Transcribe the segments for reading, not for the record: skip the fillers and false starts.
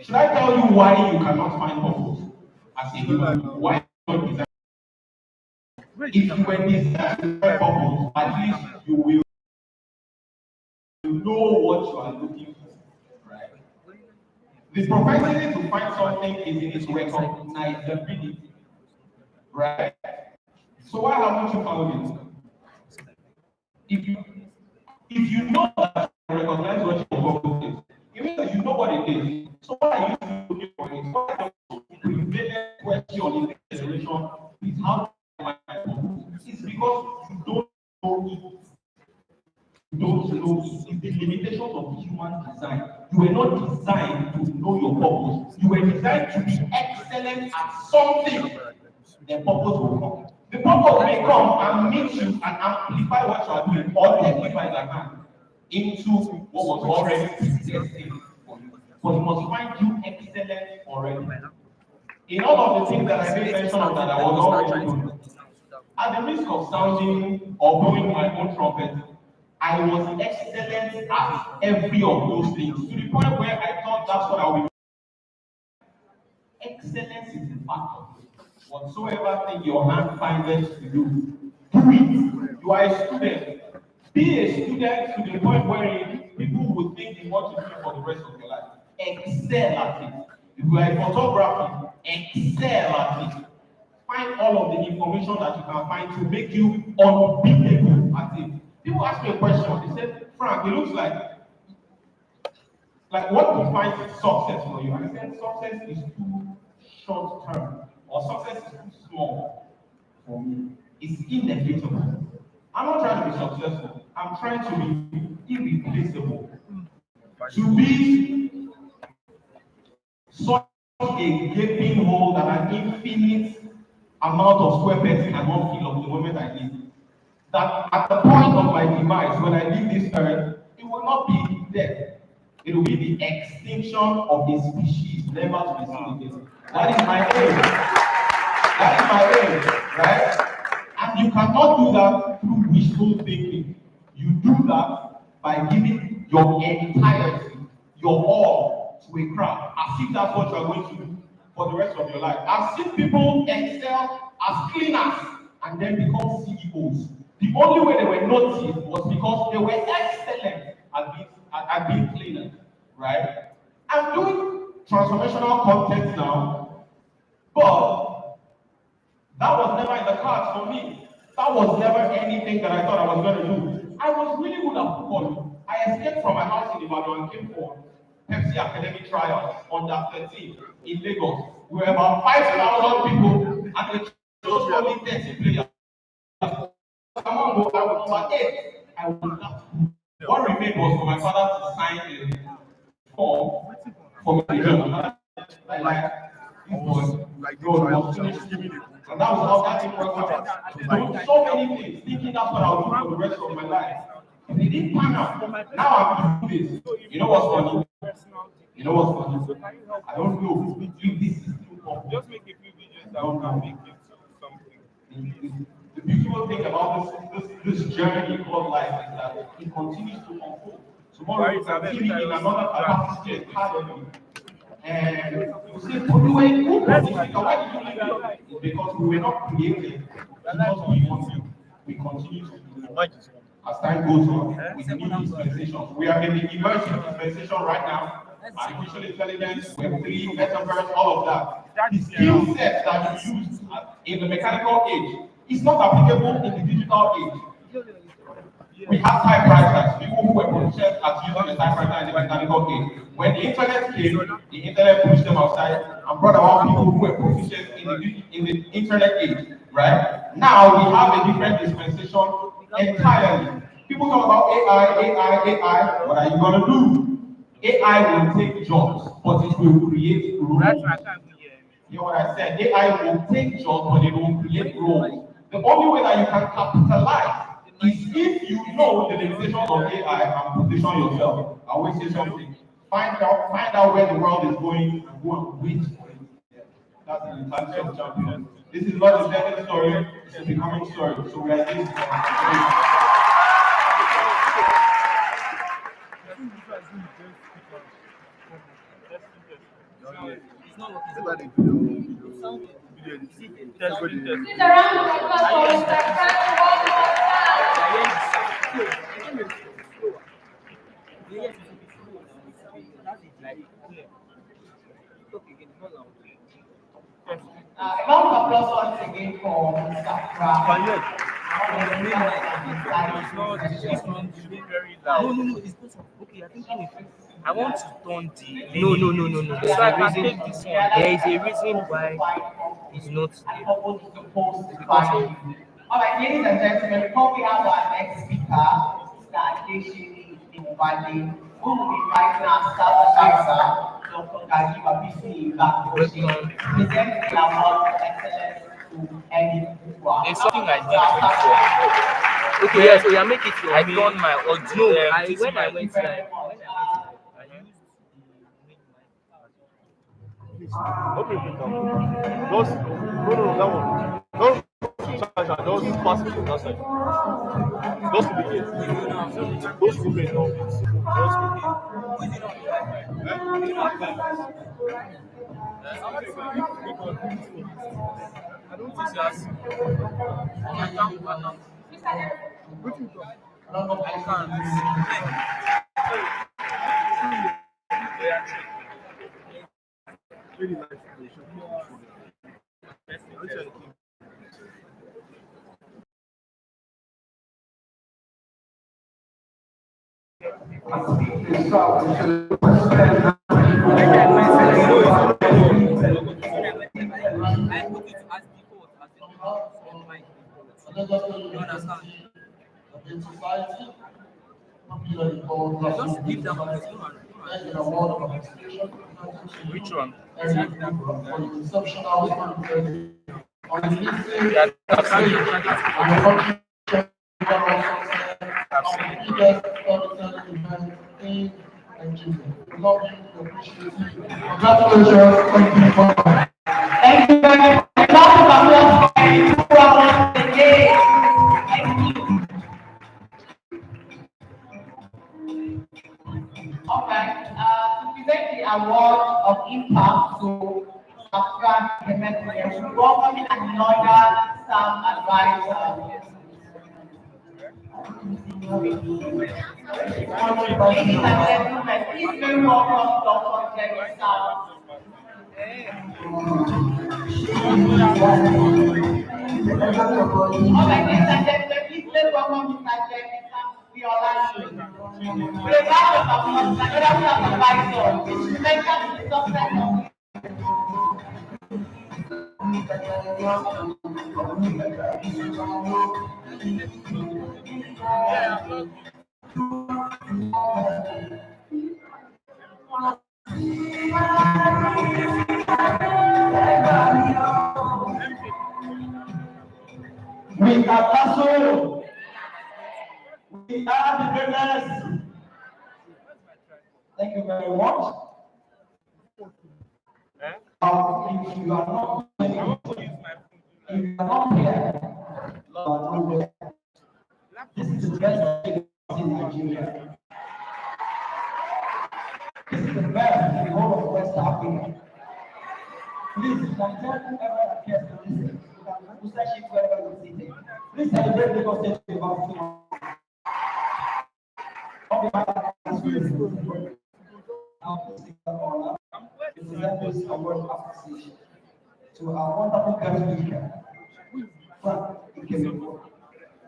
Should I tell you why you cannot find purpose as a human being? Why you not design? If you were designed to find purpose, at least you will know what you are looking for, right? The propensity to find something is in its recognizability, right? So why haven't you found it? If you if you know that you recognize what your purpose is, it means that you know what it is. So why are you still looking for it? Why are the prevalent question in the generation is how to find purpose? It's because you don't know it. You don't know it. It's the limitations of human design. You were not designed to know your purpose. You were designed to be excellent at something. Then purpose will come. The purpose may come and meet you and amplify what you are doing, or take you by the hand into what was already predestined for you. But it must find you excellent already. In all of the things that I made mention of that I was already doing, at the risk of sounding or blowing my own trumpet, I was excellent at every of those things to the point where I thought that's what I would be. Excellence is the factor. Whatsoever thing your hand findeth to do, do it. You are a student. Be a student to the point where people will think you want to do it for the rest of your life. Excel at it. If you are a photography, excel at it. Find all of the information that you can find to make you unbeatable at it. People ask me a question. They said, Frank, it looks like what defines success for you? I said success is too short term, or success is too small for me. It's inevitable. I'm not trying to be successful. I'm trying to be irreplaceable. To be such a gaping hole that an infinite amount of square pegs cannot fill up the moment I leave. That at the point of my demise, when I leave this earth, it will not be death. It will be the extinction of a species never to be seen again. That is my aim. That is my aim, right? And you cannot do that through wishful thinking. You do that by giving your entirety, your all to a craft, as if that's what you are going to do for the rest of your life. I've seen people excel as cleaners and then become CEOs. The only way they were noticed was because they were excellent at being cleaners, right? I'm doing transformational content now, but that was never in the cards for me. That was never anything that I thought I was going to do. I was really good at football. I escaped from my house in Ibadan and came for Pepsi Academy trials under 13 in Lagos. We were about 5,000 people and they chose only 30 players. I was number 8. I was not. What remained was for my father to sign a form for me to join. Like, this was finished. And that was how that thing worked out. Doing so many things, thinking that's what I'll do for the rest of my life. It didn't pan out. Now I'm doing this. You know what's funny? You know what's funny? I don't know if this is still possible. Just make a few videos that will make it something. The beautiful thing about this journey called life is that it continues to unfold. Tomorrow you can see me in another capacity academy. And you say, but you were in good position. Why did you leave it? It's because we were not created. Because we want to. We continue to do it. As time goes on, we need dispensations. We are in the emerging dispensation right now. Artificial intelligence, Web3, metaverse, all of that. The skill set that you use in the mechanical age is not applicable in the digital age. We have typewriters, people who were proficient at using the typewriter in the mechanical age. When the internet came, the internet pushed them outside and brought about people who were proficient in the internet age, right? Now we have a different dispensation entirely. People talk about AI. What are you going to do? AI will take jobs, but it will create roles. You know what I said? AI will take jobs, but it will create roles. The only way that you can capitalize is if you know the limitations of AI and position yourself. I always say something. Find out where the world is going and go and wait for it. That's the mentality of champions. This is not a dead story, it's a becoming story. So we are this. It's not working. Video editing. Test. Please, a round of applause for Mr. Frank a round of applause once again for Mr. Frank. It's very loud. No, it's not. Okay, I think I want to turn the. No. So I can take this one. There is a reason why it's not there. Alright, ladies and gentlemen, before we have our next speaker, Mr. Adeshi Imubade, who will be inviting our staff advisor, Dr. Gajiba Bisi Bakoshi, present the award of excellence to Eddie Bukwa. There's something I did before. Okay, yeah, so you make it your I main. done my audio. No, this when I my- went live, I used the main Okay, just no, that one. Just charge and just pass it to that side. Just to be here. Those who may know it. Just I don't think that's. really nice. Which one? Thank you very much. A round of applause for Eddie Bukwa once again. Thank you. Okay, to present the award of impact to Frank Kemetre, we welcome another staff advisor. Ladies and gentlemen, please very welcome Dr. Jerry Sam. Alright, ladies and gentlemen, please let's welcome Mr. Jerry Sam Viola. With a round of applause, another staff advisor, instrumental in the success of we are LASU. We are the greatest. Thank you very much. If you are not here, this is the best in Nigeria. This is the best in the whole of West Africa. Please, you can tell whoever that cares to listen. You can booster sheet wherever you're sitting. Please celebrate Lagos State University. On behalf of the school, I'll present this award of appreciation to our wonderful guest speaker, Frank Ikemeko,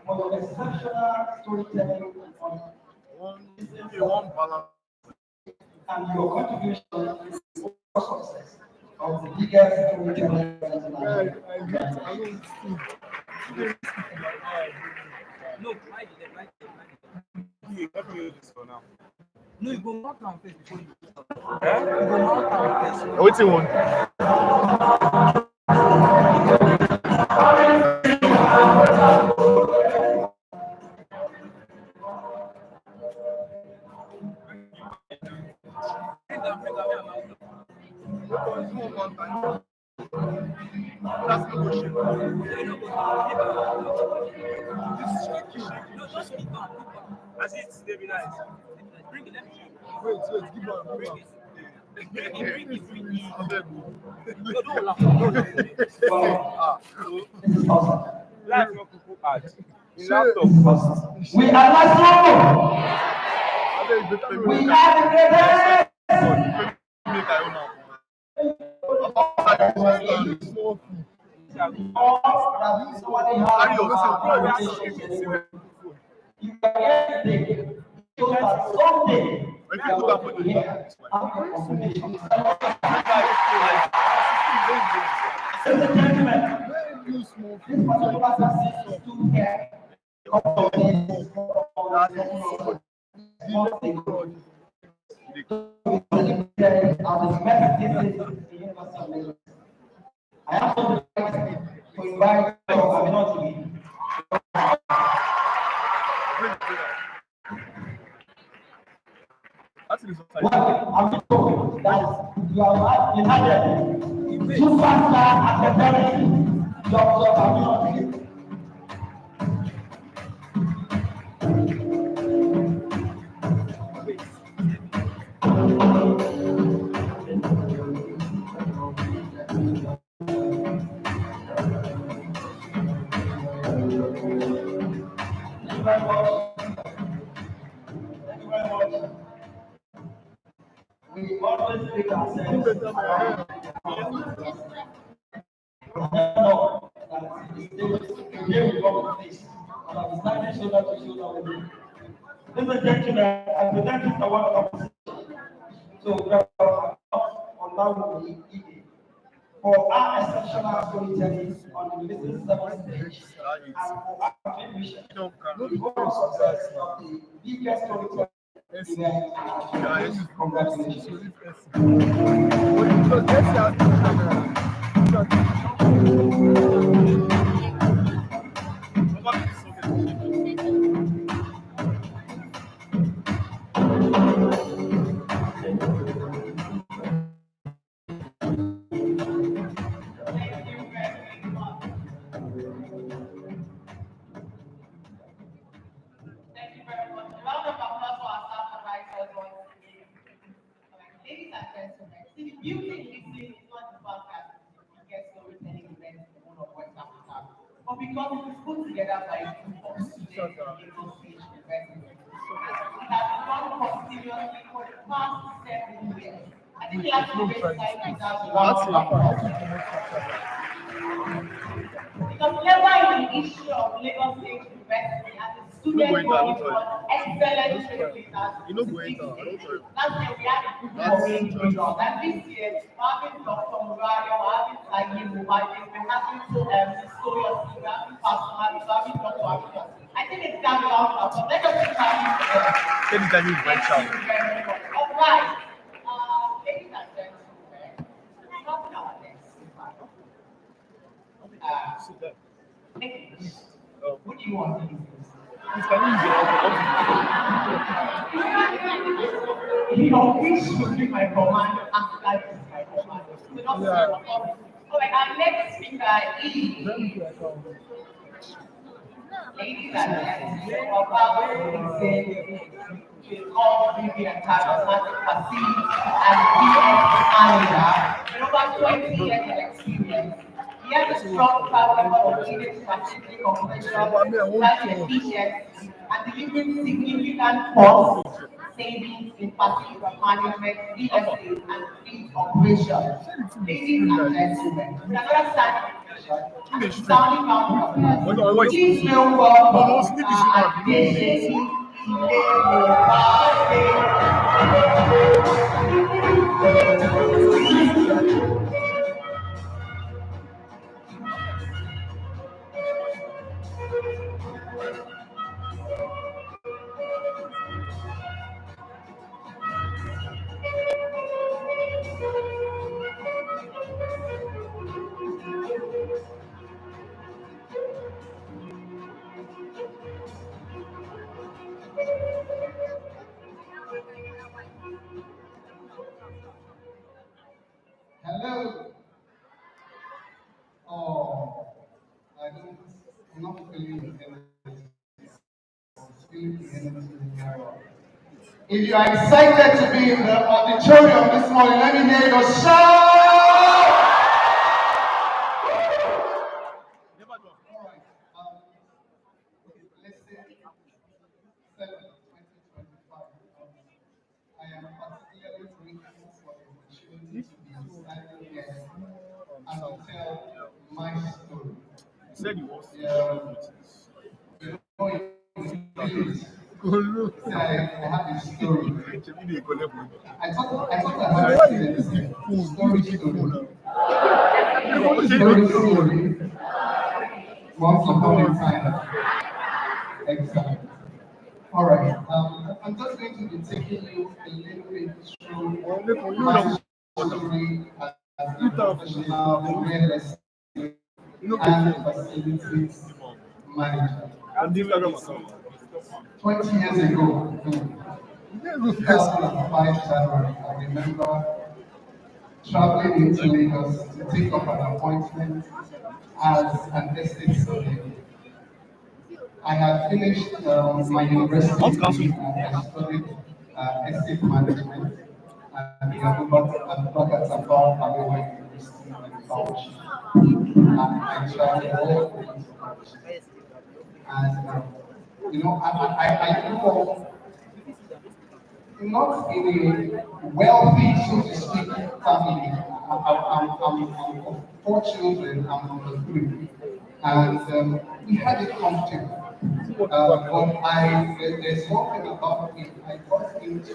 for your exceptional storytelling on One balance. and your contribution to the success of the biggest storytelling in Nigeria. No, no, you go mark down first before you go. You go mark down first. What's it one? That's negotiable. No, just keep on. As it's stabilized. Bring it, let me. Wait, give her. Wow, this is awesome. Life no people add. In Share laptop first. We are LASU. We are the greatest. All that somebody has you are here today. So that someday you are going to be here. After confirmation. Ladies and gentlemen, this particular success is too here. I am so delighted to invite Dr. Aminat to me. Well, I'm told that you are invited superstar academic Dr. Aminat. Thank you very much. Thank you very much. We always take ourselves around. No, that is today we come to this. And I'm standing shoulder to shoulder with you. Ladies and gentlemen, I present this award competition. So we are on that will be eating. For our exceptional storytelling on the Mrs. Seven stage and for our contribution to the overall success of the biggest storytelling event. Congratulations. Thank you very much. A round of applause for our staff advisors once again. Ladies and gentlemen, see the beauty in this thing is not the fact that we get storytelling events in the whole of West Africa, but because it is put together by a group of students in Lagos State University. It has been run continuously for the past 7 years. I think the actual website deserves a round of applause. Because never in the history of Lagos State University and the student body for excellent trailblazers. Last year we had a group of individuals, and this year we're having Dr. Murayo, we're having Sayi Mubade, we're having Soyosi, we're having Pastor Mali, we're having Dr. Abida. I think it's time out now, but let us keep having together. Thank you very much. All right. Ladies and gentlemen, talking our next speaker. What do you want to do? You know, which should be my command after this my command. So don't say authority. All right, our next speaker is ladies and gentlemen, about to say with all Vivian charismatic facilities and PS manager with over 20 years of experience. He has a strong track record of leading strategic operations, driving efficiency, and delivering significant cost savings in facility management, real estate, and fleet operations. Ladies and gentlemen, with another standing ovation and a sounding round of applause, please welcome Adeshini If you are excited to be in the auditorium this morning, let me hear your shout! All right. Let's say 7, 2025. I am particularly grateful for the opportunity to be standing here and to tell my story. He said he was. You know, I have a story. I thought I had a story. Once upon a time. Exactly. All right. I'm just going to be taking you a little bit through my story as a professional real estate and facilities manager. 20 years ago, 2005 January, I remember traveling into Lagos to take up an appointment as an estate surveyor. I had finished my university degree and I studied estate management at the Abubakar Tafawa Balewa University in Bauchi. And I traveled all over to Bauchi. And I grew up not in a wealthy, so to speak, family. I'm of 4 children, I'm number 3. And we had it comfortable. There's one thing about me, I got into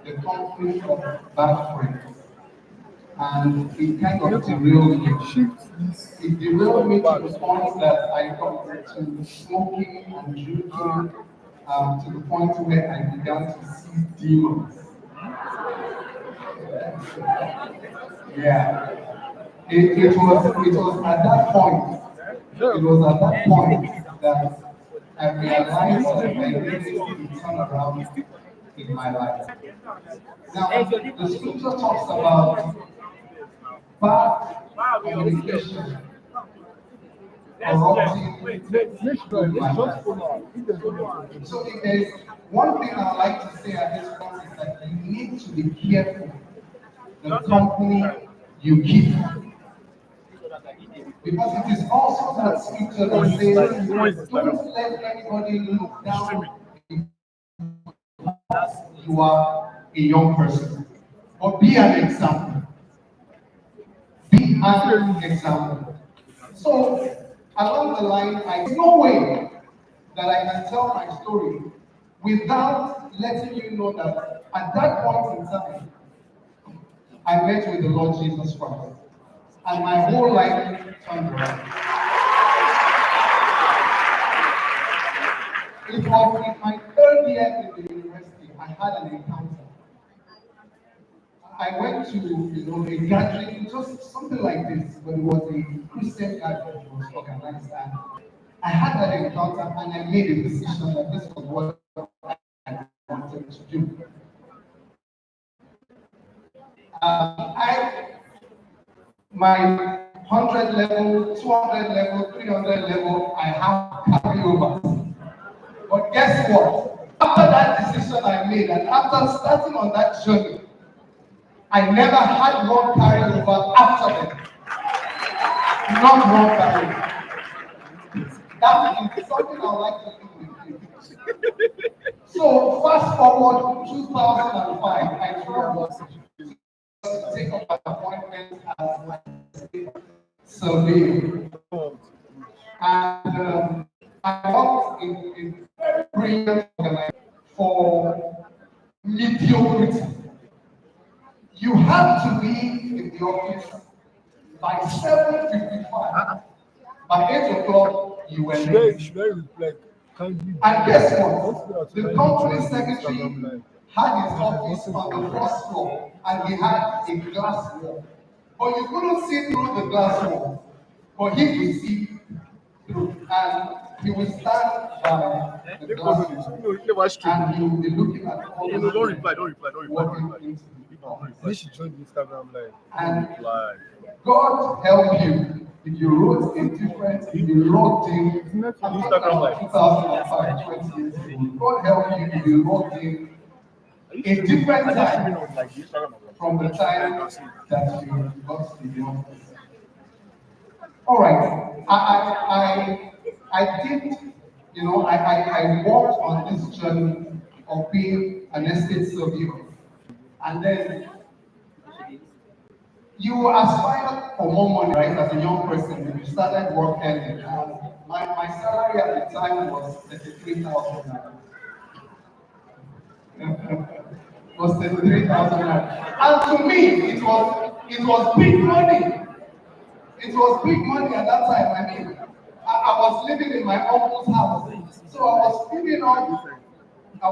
the company of bad friends. And it kind of derailed me. It derailed me to the point that I got into smoking and drinking to the point where I began to see demons. Yeah. It was at that point. It was at that point that I realized that I needed to turn around in my life. Now, the scripture talks about bad communication corrupting good manners. So if there's one thing I would like to say at this point is that you need to be careful the company you keep. Because it is also that scripture that says, don't let anybody look down because you are a young person. But be an example. Be an example. So, along the line, there's no way that I can tell my story without letting you know that at that point in time, I met with the Lord Jesus Christ. And my whole life turned around. It was in my 3rd year in the university, I had an encounter. I went to, a gathering, just something like this, but it was a Christian gathering, it was organized. And I had that encounter and I made a decision that this was what I wanted to do. My 100 level, 200 level, 300 level, I have carryovers. But guess what? After that decision I made, and after starting on that journey, I never had one carryover after them. Not one carryover. That is something I would like to do with you. So fast forward 2005, I traveled to take up an appointment as my surveyor. And I worked in brilliant organization for mediocrity. You have to be in the office by 7:55. By 8 o'clock, you were late. And guess what? The company secretary had his office on the first floor and he had a glass wall. But you couldn't see through the glass wall. But he could see through. And he would stand by the glass wall. And he would be looking at all the Don't reply. They should join Instagram live. And God help you if you wrote a different, if you wrote in Instagram live. 2005, 20 years ago. God help you if you wrote in a different I just been time on like the Instagram account. from the time that you got to the office. All right, I did, I walked on this journey of being an estate surveyor, and then you aspire for more money, right? As a young person, when you started working, my salary at the time was 33,000. Was 33,000. And to me, it was big money. It was big money at that time. I mean, I was living in my uncle's house. So I was feeding off my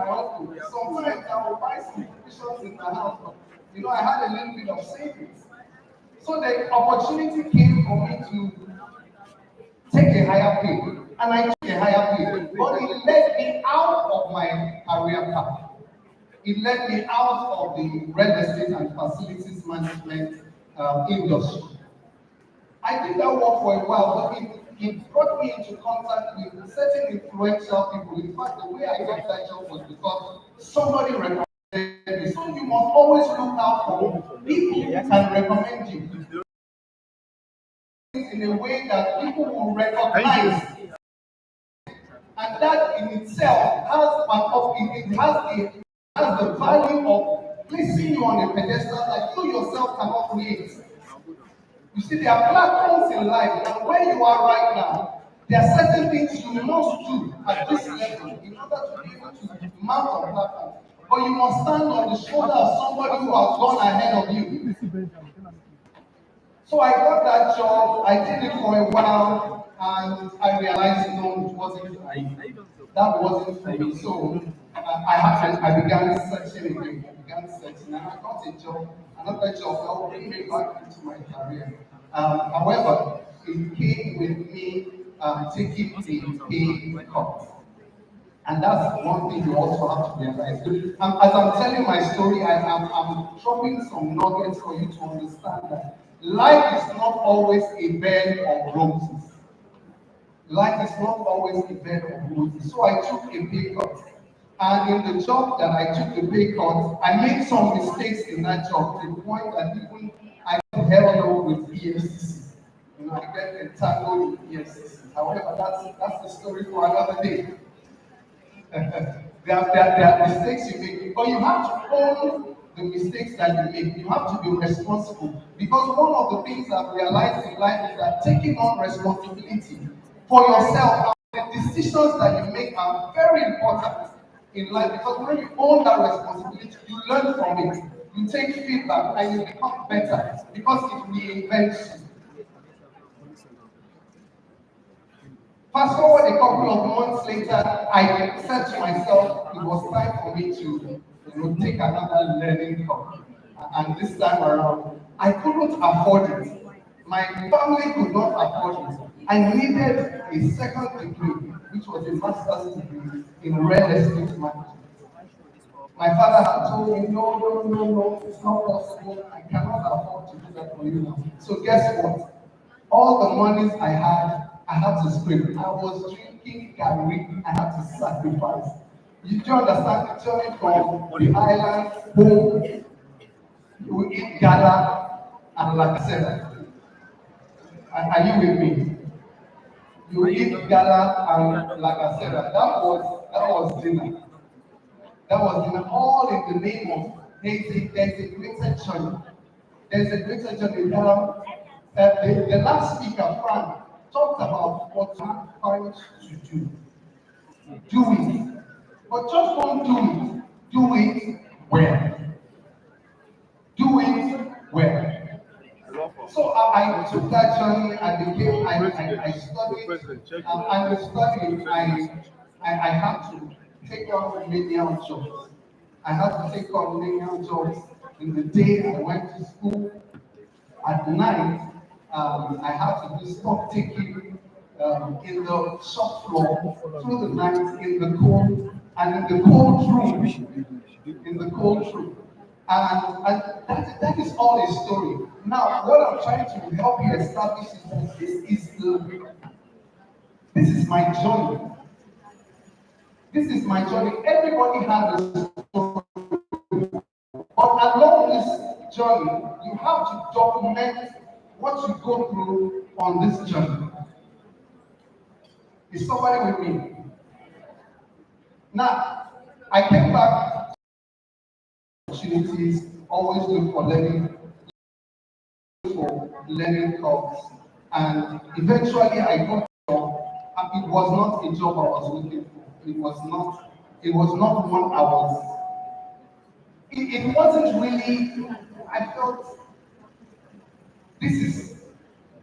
uncle. Sometimes I would buy some provisions in the house. I had a little bit of savings. So the opportunity came for me to take a higher pay. And I took a higher pay. But it led me out of my career path. It led me out of the real estate and facilities management industry. I did that work for a while, but it brought me into contact with certain influential people. In fact, the way I got that job was because somebody recommended me. So you must always look out for people who can recommend you in a way that people will recognize. And that in itself has the value of placing you on a pedestal that you yourself cannot create. You see, there are platforms in life, and where you are right now, there are certain things you must do at this level in order to be able to mount on platform. But you must stand on the shoulder of somebody who has gone ahead of you. So I got that job, I did it for a while, and I realized no, that wasn't for me. So I began searching again. And I got a job, another job that will bring me back into my career. However, it came with me taking a pay cut. And that's one thing you also have to realize. As I'm telling my story, I'm dropping some nuggets for you to understand that life is not always a bed of roses. Life is not always a bed of roses. So I took a pay cut. And in the job that I took the pay cut, I made some mistakes in that job to the point that even I got held up with EFCC. I get entangled with EFCC. However, that's the story for another day. There are mistakes you make, but you have to own the mistakes that you make. You have to be responsible. Because one of the things I've realized in life is that taking on responsibility for yourself, the decisions that you make are very important in life. Because when you own that responsibility, you learn from it. You take feedback and you become better because it reinvents you. Fast forward a couple of months later, I said to myself, it was time for me to take another learning curve. And this time around, I couldn't afford it. My family could not afford it. I needed a second degree, which was a master's degree in real estate management. My father had told me, no, it's not possible. I cannot afford to do that for you now. So guess what? All the monies I had to scrape. I was drinking Gary, I had to sacrifice. You do understand the journey from the island home, you eat gala and like I said, are you with me? You eat gala and like I said, that was dinner. That was dinner, all in the name of there's a greater journey. There's a greater journey. The last speaker, Frank, talked about what you find to do. Do it. But just don't do it. Do it well. Do it well. So I took that journey and I studied, and the study, I had to take on menial jobs. I had to take on menial jobs. In the day I went to school, at night, I had to do stock taking in the shop floor through the night in the cold and in the cold room. In the cold room. And that is all a story. Now, what I'm trying to help you establish is that this is my journey. This is my journey. Everybody has a story. journey, you have to document what you go through on this journey. Is somebody with me? Now, I came back opportunities, always look for learning curves. And eventually I got a job, and it was not a job I was looking for. It was not one I was. It wasn't really, I felt this is,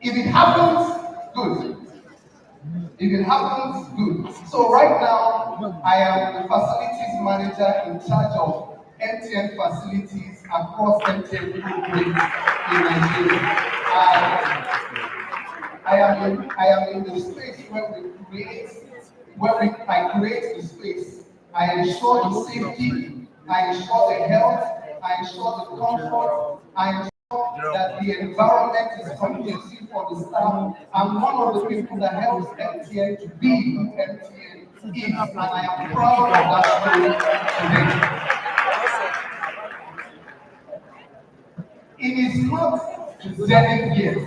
if it happens, good. If it happens, good. So right now, I am the facilities manager in charge of MTN facilities across MTN footprint in Nigeria. I am in the space where I create the space. I ensure the safety, I ensure the health, I ensure the comfort, I ensure that the environment is conducive for the staff. I'm one of the people that helps MTN to be who MTN is, and I am proud of that story today. It is not the zenith yet,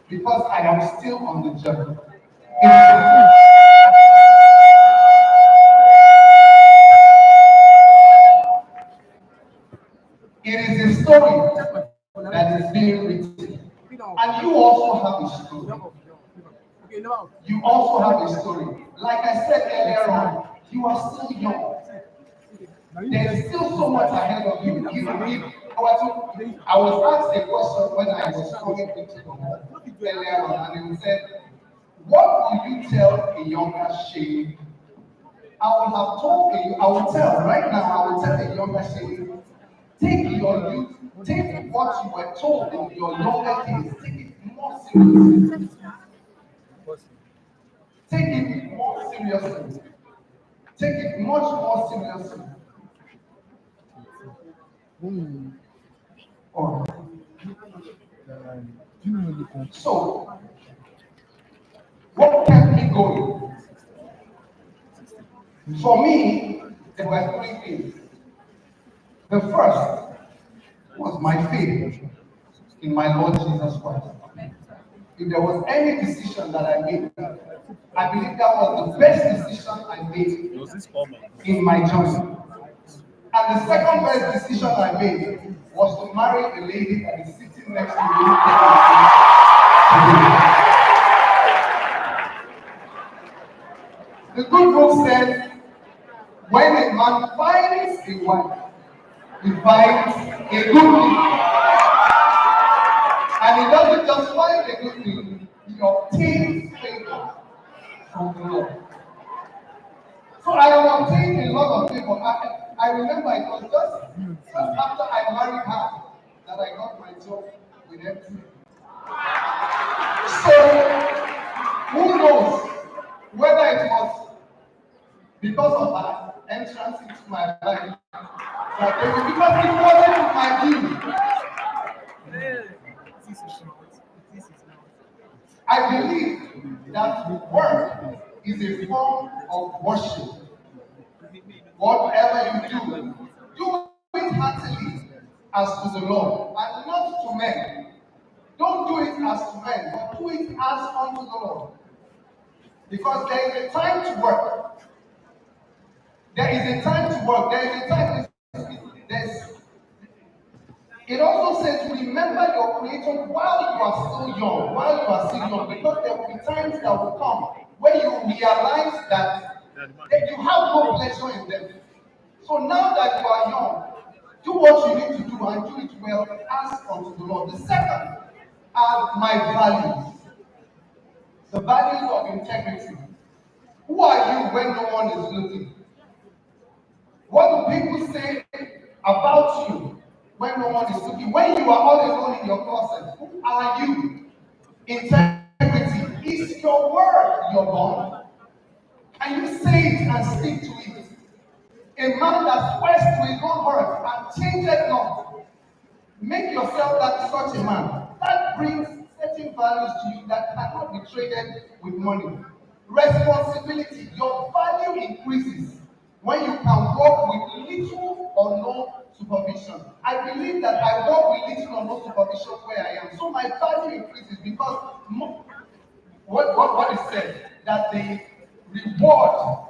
because I am still on the journey. It is a story that is being written. And you also have a story. You also have a story. Like I said earlier on, you are still young. There's still so much ahead of you. I was asked a question when I was coming into the hall earlier on, and it said, what would you tell a younger Shay? I will tell right now, I will tell a younger Shay, take your youth, take what you were told in your younger days, take it more seriously. Take it more seriously. Take it much more seriously. All right. So, what kept me going? For me, there were three things. The first was my faith in my Lord Jesus Christ. If there was any decision that I made, I believe that was the best decision I made in my journey. And the second best decision I made was to marry a lady that is sitting next to me today. The good book says, when a man finds a wife, he finds a good thing. And he doesn't just find a good thing, he obtains favor from the Lord. So I have obtained a lot of favor. I remember it was just after I married her that I got my job with MTN. So who knows whether it was because of her entrance into my life, because it wasn't my view. I believe that work is a form of worship. Whatever you do it heartily as to the Lord and not to men. Don't do it as to men, but do it as unto the Lord. Because there is a time to work. There is a time to work. There is a time it also says, remember your Creator while you are still young, because there will be times that will come when you realize that you have no pleasure in them. So now that you are young, do what you need to do and do it well, ask unto the Lord. The second are my values. The values of integrity. Who are you when no one is looking? What do people say about you when no one is looking? When you are all alone in your closet, who are you? Integrity. Is your word your bond? Can you say it and stick to it? A man that swears to his own word and changes not. Make yourself that such a man. That brings certain values to you that cannot be traded with money. Responsibility. Your value increases when you can work with little or no supervision. I believe that I work with little or no supervision where I am. So my value increases because what is said that the reward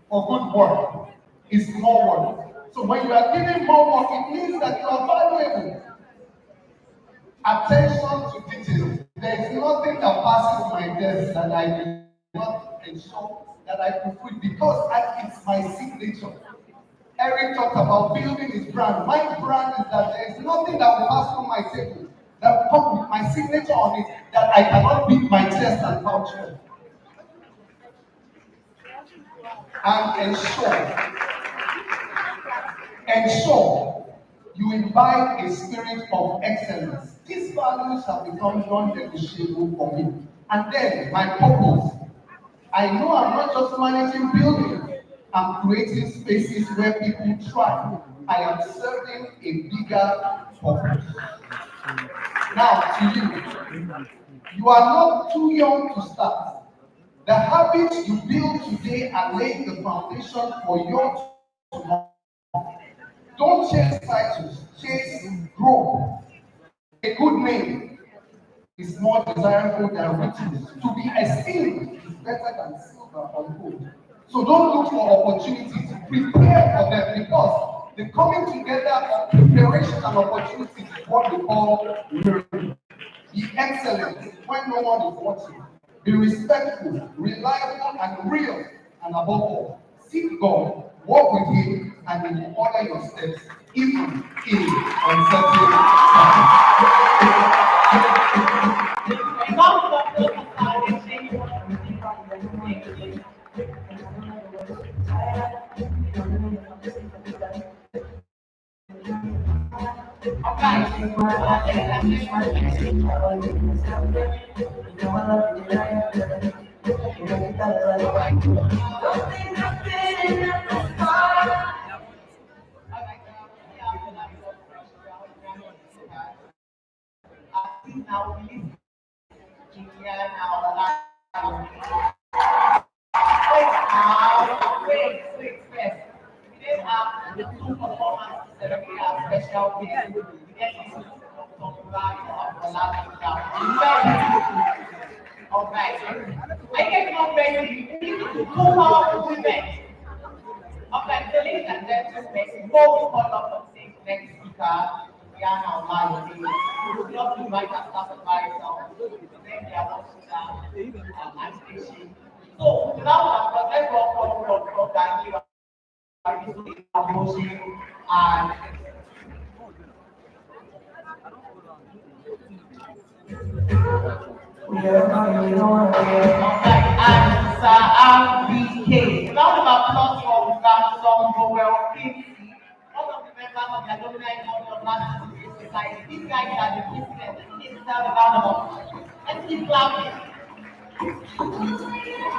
for good work is more work. So when you are giving more work, it means that you are valuable. Attention to detail. There is nothing that passes my desk that I do not ensure that I fulfill because it's my signature. Eric talked about building his brand. My brand is that there is nothing that will pass through my table that will come with my signature on it that I cannot beat my chest and vouch for. And ensure you imbibe a spirit of excellence. These values have become non-negotiable for me. And then my purpose. I know I'm not just managing buildings, I'm creating spaces where people thrive. I am serving a bigger purpose. Now to you are not too young to start. The habits you build today are laying the foundation for your tomorrow. Don't chase titles, chase growth. A good name is more desirable than riches. To be esteemed is better than silver or gold. So don't look for opportunities, prepare for them because the coming together of preparation and opportunities is what we call learning. Be excellent when no one is watching. Be respectful, reliable, and real. And above all, seek God, walk with Him, and He will order your steps, even in uncertain Wait first. We didn't have the two performances that we have special guests. We get to Dr. Murari of the last. Alright. I get not ready. We need to pull out women. Okay, so ladies and gentlemen, before we call up on stage next speaker, we are now live. We would love to invite our staff advisor, then they are also and station. So, without our let's welcome Dr. Daniel and and Sir RBK. Round of applause for Ramson Noel Casey, one of the members of the alumni board of LASU Society. These guys are the president. Please tell the round of applause. Let's keep clapping. Good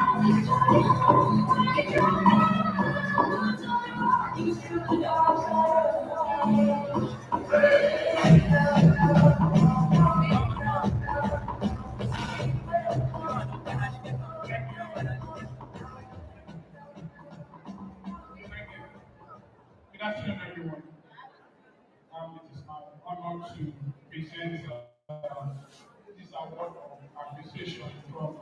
afternoon, everyone. It is my honor to present this award of appreciation from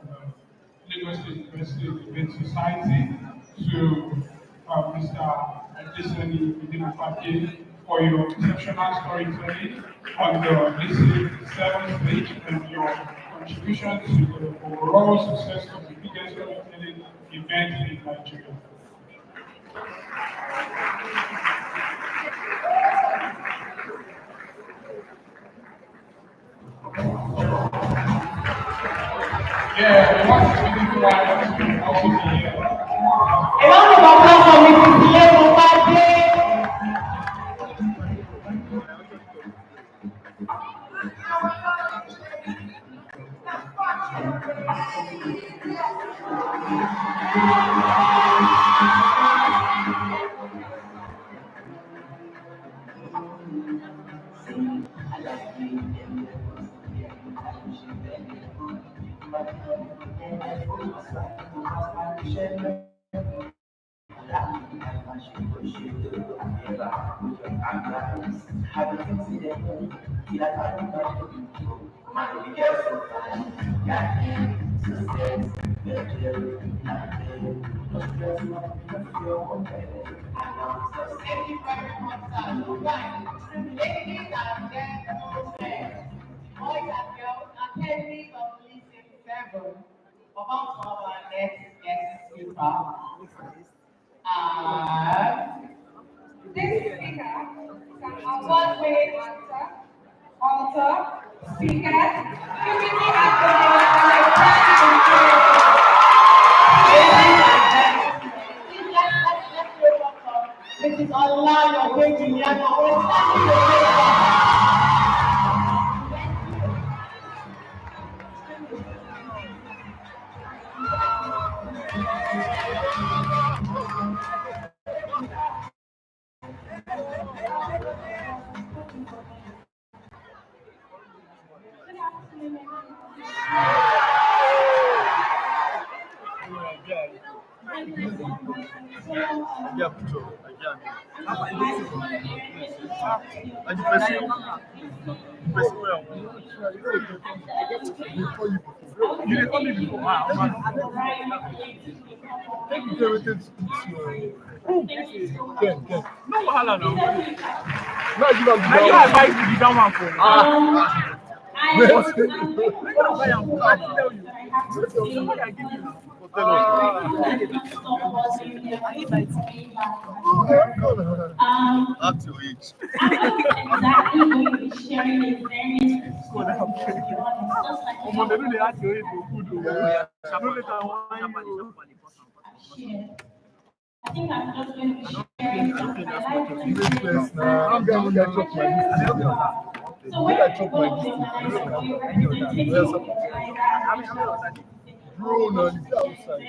Lagos State University Debate Society to Mr. Adesani Idinafake for your exceptional storytelling on the DC7 stage and your contribution to the overall success of the biggest storytelling event in Nigeria. Yeah, what is really why also be here. A round of applause for Mrs. Diego Pate. Thank you very much, sir. Right. Ladies and gentlemen, boys and girls, attendees of Listen 7, about to have our next guest speaker. This speaker is an award-winning actor, author, speaker, community activist, and a brand Please let's welcome Mrs. Ola Yobejinyana. We're standing ovation. Good afternoon, Yeah, picture. And the person well. Before you did only before. Thank you everything to Ken. No wahala now. No, you don't. I advise you down one for. Up to each. Exactly going to be sharing a very story with you all. I think I'm just going to be sharing some of my life experiences. So when I go to the representative of Bro, no, it's outside.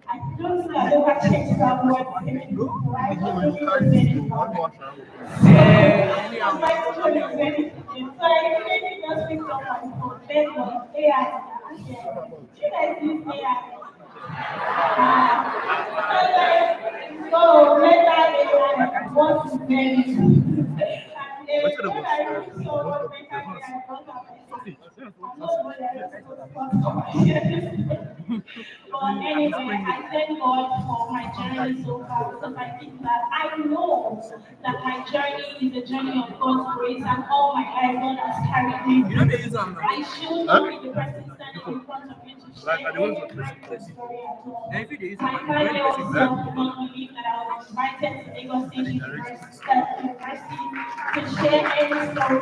I don't think I've ever checked that word. So I immediately just picked up my phone. Then was AI. Do you guys use AI? So later AI was very But anyway, I thank God for my journey so far because I think that I know that my journey is a journey of God's grace and all my life God has carried me. I should not be the person standing in front of you to share any story at all. My father also did not believe that I was invited to Lagos State University to share any story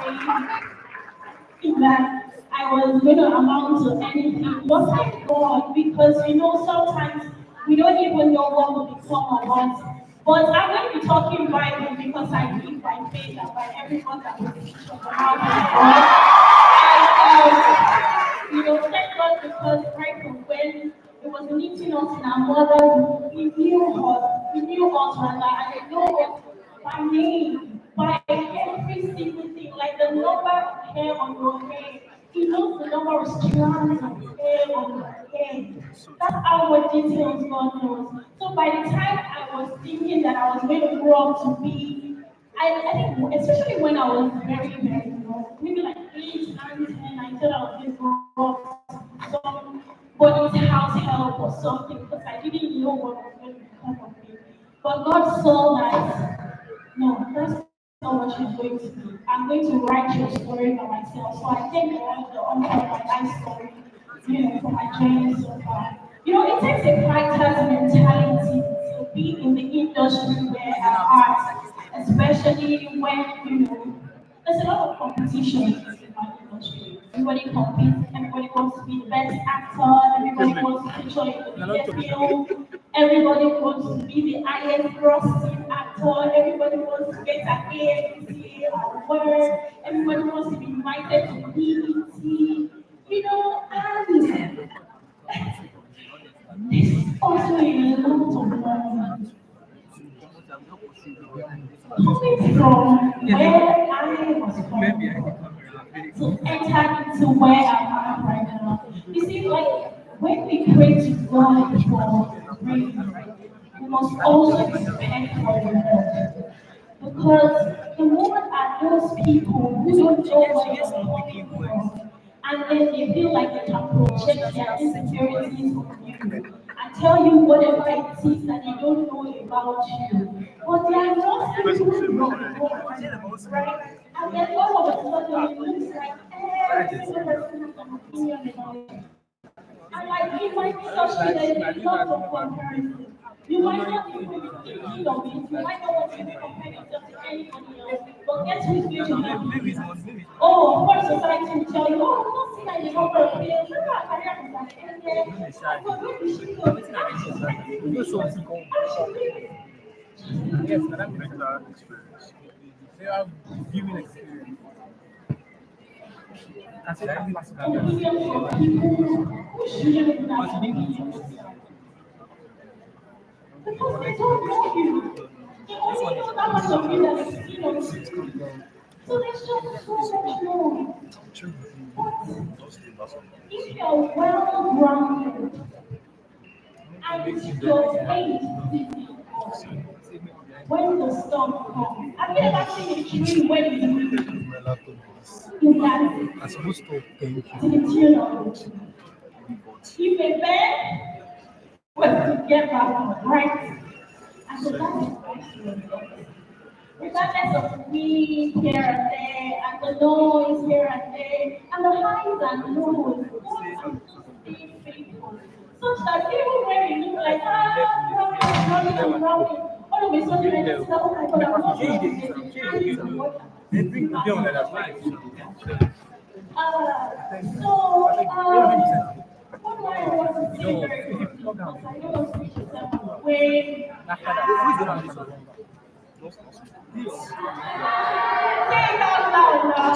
that I was going to amount to anything. But thank God, because sometimes we don't even know what will become of us. But I'm going to be talking Bible because I live by faith and by every word that was preached from the mouth of God. Thank God because right from when it was knitting us in our mother, he knew us rather, and they know us by name, by every single thing, like the number of hair on your head. He knows the number of strands of hair on your head. That's how much details God knows. So by the time I was thinking that I was going to grow up to be, I think, especially when I was very, very young, maybe like 8, 9, 10, I thought I was going to grow up to somebody's house help or something because I didn't know what was going to become of me. But God saw that, no, that's not what she's going to be. I'm going to write your story by myself. So I thank God the author of my life story, for my journey so far. It takes a fighter's mentality to be in the industry where I am, especially when, there's a lot of competition in my industry. Everybody competes, everybody wants to be the best actor, everybody wants to feature in the biggest film, everybody wants to be the highest grossing actor, everybody wants to get an AFC award, everybody wants to be invited to BET, and this also is a lot of money. Coming from where I was from to enter into where I am right now. You see, like when we pray to God for rain, we must also depend on your health. Because the moment are those people who don't know where you're coming from, and then they feel like they can project their insecurities on you and tell you whatever it is that they don't know about you. But they are not people who know, right? And then all of a sudden it looks like every single person has an opinion about you. And like it might be such that it's not of comparison. You might not even be thinking of it. You might not want to even compare yourself to anybody else. But guess who's going to help you? Oh, of course, society will tell you, oh, don't see that you have a career. Look at career is like ended. But maybe she knows. Yes, and that makes that experience. They have viewing experience. I say that Opinions from people who shouldn't have because they don't know you. They only know that much of you that is seen on TV. So there's just so much more. If you're well grounded and your faith when the storm comes, have you ever seen a tree when it's windy? In that I'm supposed to thank to the tune of it. If a bird was to get back right, and so that is Christ. Regardless of we here and there, and the noise here and there, and the highs and lows, God is still faithful. Such that even when we look like, running, all of a sudden I just feel, oh my God, I'm not going to get it. And it's what what do I want to say very quickly? Because I know it's reaching some way. Say it out loud now.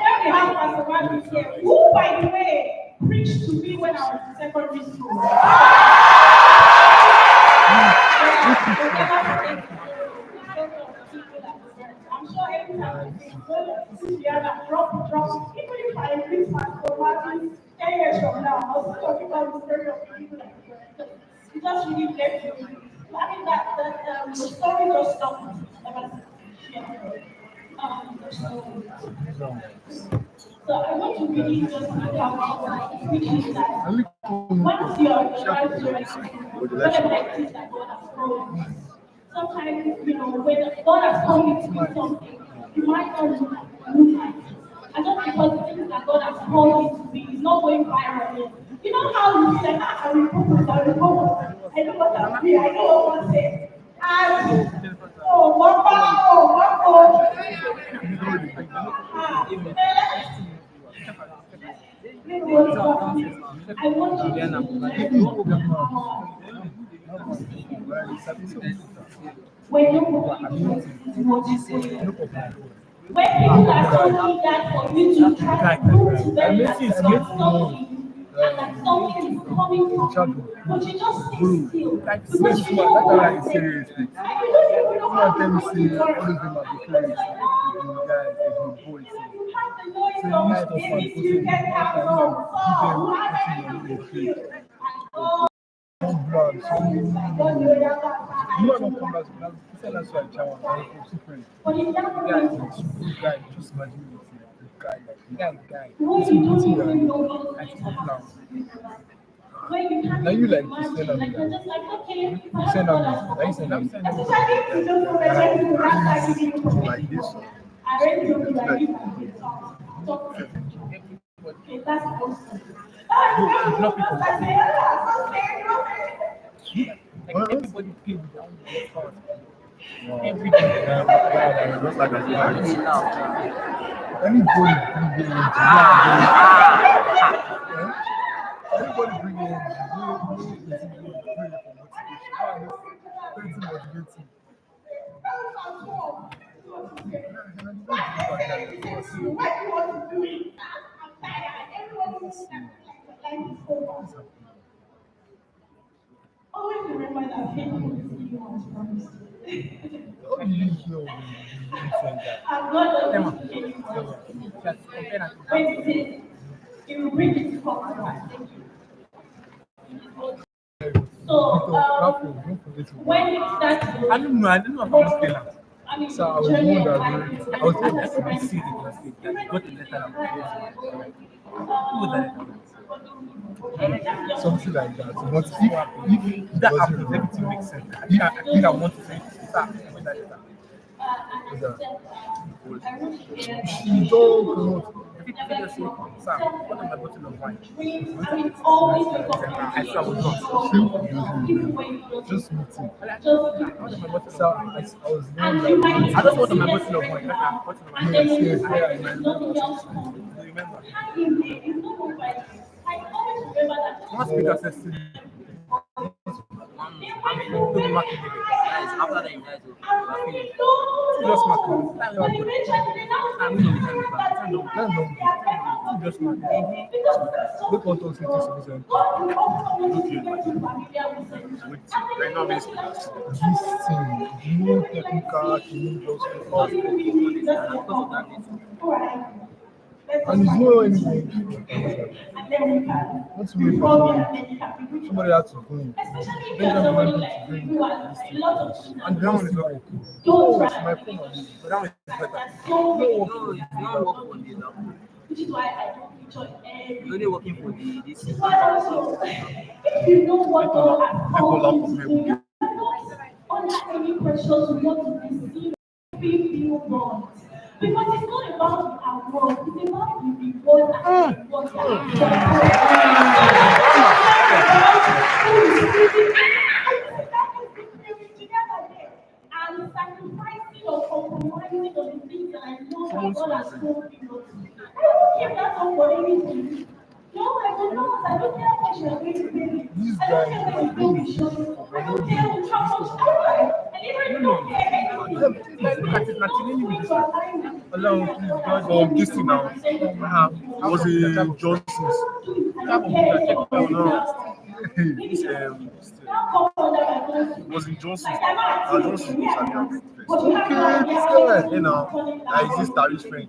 When we have Pastor Martin here, who, by the way, preached to me when I was in secondary school. I'm sure every time we have a drop, even if I preach Pastor Martin 10 years from now, I'll still talk about the story of people like that. It just really left me. I mean, the story just stopped. So I want to really just look at which is that once you're trying to whatever it is that God has called, sometimes, when God has called you to do something, you might not look like it. And just because the things that God has called you to be is not going viral yet. You know how you say, I will focus, I will focus. I know what I'm doing, I know what I'm saying. And, oh, I want you when people are telling you that for you to try to prove to them that it's not something and that something is coming from you, but you just stay still because you don't want to seriously. and you don't even know how Them to see all of them are declaring guys, they boys. you have the noise of maybe you get that wrong, You are not come back. That's why I'm different. but in that moment, Guy, just imagine guy. when you don't even know what I to spoke now. when you can't Now you like imagine, to send like you're just like, okay, send God out has me. I send out me. especially if you don't know whether you will have that giving you Like this. I already told you that you can talk to okay, that's awesome. Everybody pay without every day. Just like anybody bring in anybody bring in motivation. Always remember that faithful is he who has promised. How do you know I'm not going to give you when it is, it will bring it to come. Thank you. So, when it starts to, I don't know if I'm okay now. I mean, So I was journey one of that life is I was like told that. that to see it on stage that he got a letter that was who was that letter? something like that. But if If that it happens, wasn't everything makes sense. I think I want to say, sir, when that letter. And I said, I want to hear that. you don't promote, If you just say, sir, what am I bottle of wine? Dreams, I mean, always wake up. I swear I was lost. Even when you don't just meeting. just What am I bottle So of wine? I was the and one you that might I just want see my them bottle of wine. That's my bottle of and wine. then Yes, you yes, decide yeah, there is nothing else comes. Do you remember? How you live is not more like I always remember that. One speaker says to me, I mean, don't be marking me. guys, after that, you guys will Just mark me. but eventually they now I'm think going to be that no. that's not Just mark me. because look what those things represent. God will also want you to get too familiar with certain They're not being speakers. This thing, no technical, no just All right. and it's no anything. And then we can. Not too many Probably people. and then you can be Somebody had to bring. especially if Then you're just somebody remember like to bring you are a lot of students. and the one is like, Don't my try. phone was But that one is better. That's so no, it's it's not work for the love. Which is why I don't feature every. You're only working for this. Which is why also, if you know what God has called you to do, you are not under any pressure to want to be seen being wrong. Because it's not about our world, it's about the reward and the reward and sacrificing or compromising on the things that I know that God has told me not to. I don't give that up for anything. No, I will not. I don't care how much you are going to pay me. This I don't care guy, when you go to show. I don't care how much I even don't care anything. Look at it, Natinini with this one. Alignment. Alone, please, God, this thing now. Was it Johnson's? Was in Johnson's. Johnson's was at the first. okay, this guy. You know, is this Tari's friend?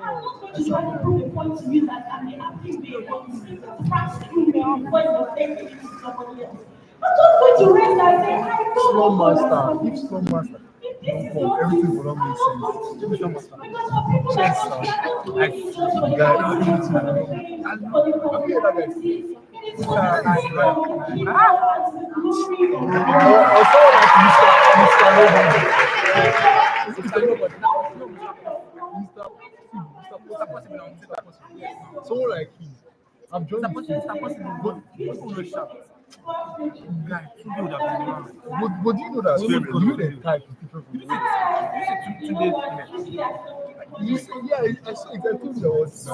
I'm not going to try to prove a point to you that I'm a happy being or to pass through me before you're taking it to somebody else. I'm just going to rest and say, I don't Slum know. master, if slum master, This is don't come, not everything will not make sense. because for people like us, we are not doing it just for the Guy, money, everything will not for the publicity. It is for the sake of the kingdom and the glory of God. I saw like Mr. Nobody. Someone like him. I'm joining But but do you know that the way they type is different from the way you say, yeah, I saw exactly what was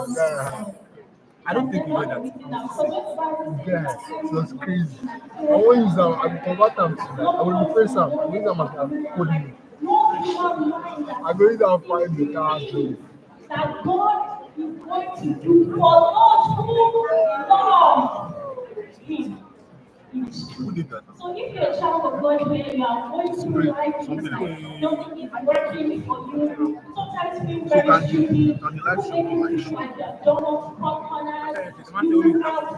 I don't think you know that. yeah, it was crazy. I won't use them, I will convert them to I will replace them, I will use them as a coding. I will use them find the car job. That God is going to do for those who love Him. Who did that? So if you're a child of God where you are going through life and nothing is working for you, sometimes feel very stupid, can the life show me like like you're done, corners,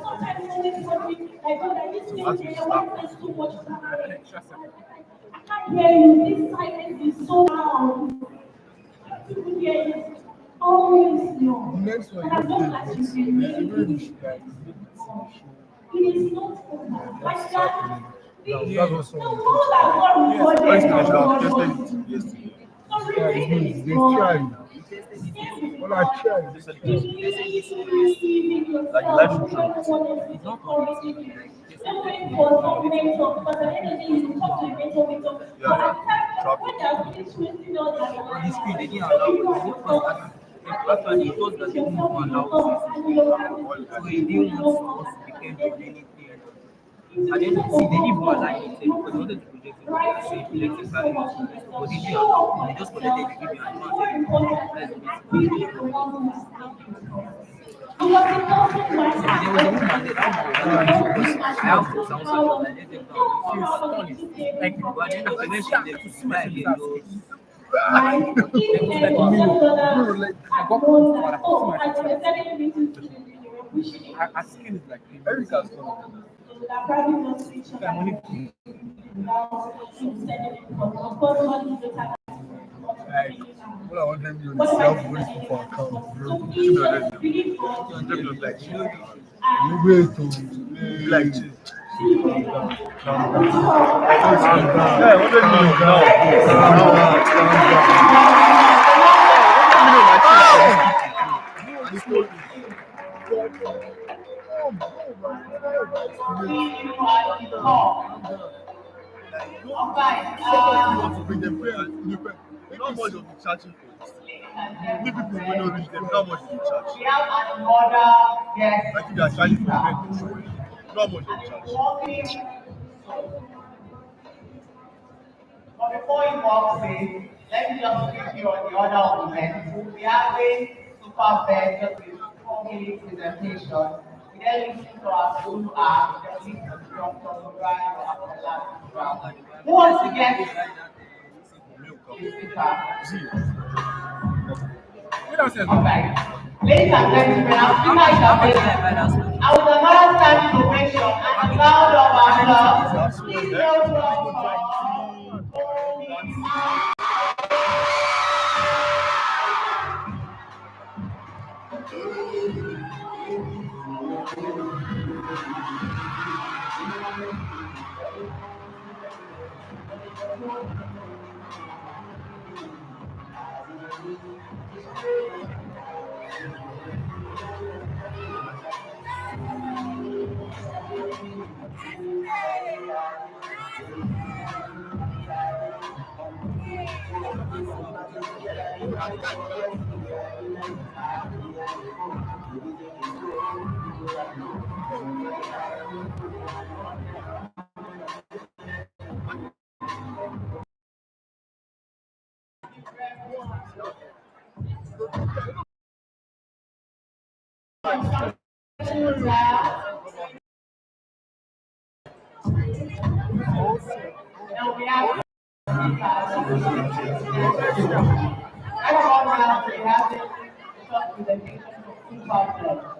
sometimes only something like God, I just feel here, why there's too much time? I can't hear you, this silence is so loud. I can't even hear you. Always The know. next one And as long as you can there's a make very it, rich guy. it is not over. Like that. That's also The one world has not recorded. For instance, I tested it yesterday. yeah, it means they try. Well, I tried. Like the life should show. It's not correct. Don't wait for some mentor because at the end of the day you talk to a mentor. But at times when they are really twisting all their On the screen, they didn't allow it. Actually, it was that they didn't allow us. So he didn't want us to depend on anything. At the end of the day, they didn't even allow it because they wanted to project it. I say project it value. But they didn't allow it. They just collected the video and there was a woman there, I have to sound so I let them down. Like, but then after when she left, she smiled, they lost. Her skin is like Erica's gone. that probably not switch on without sending it for. Of course, money is the time. Like, what I want them to do is self-going for account, bro. So please just believe God. Like, you And wait to like, calm down, calm down, calm down, Yeah, 100 million now. calm down, Somebody wants to bring them friends. How much of the charging for this? New people will not reach them. How much do you charge? We have another guest. I think they are charging for rent. How much do you charge? But before you walk in, let me just brief you on the order of events. We'll be having super bed just with 4 minute presentation. We then listen to our school app, then listen to Dr. Brian after that. Who wants to get the speaker? Alright. Ladies and gentlemen, our speaker is available. I would another standing ovation and a round of applause. Please welcome. Now we have everyone now we have the short presentation of 2 5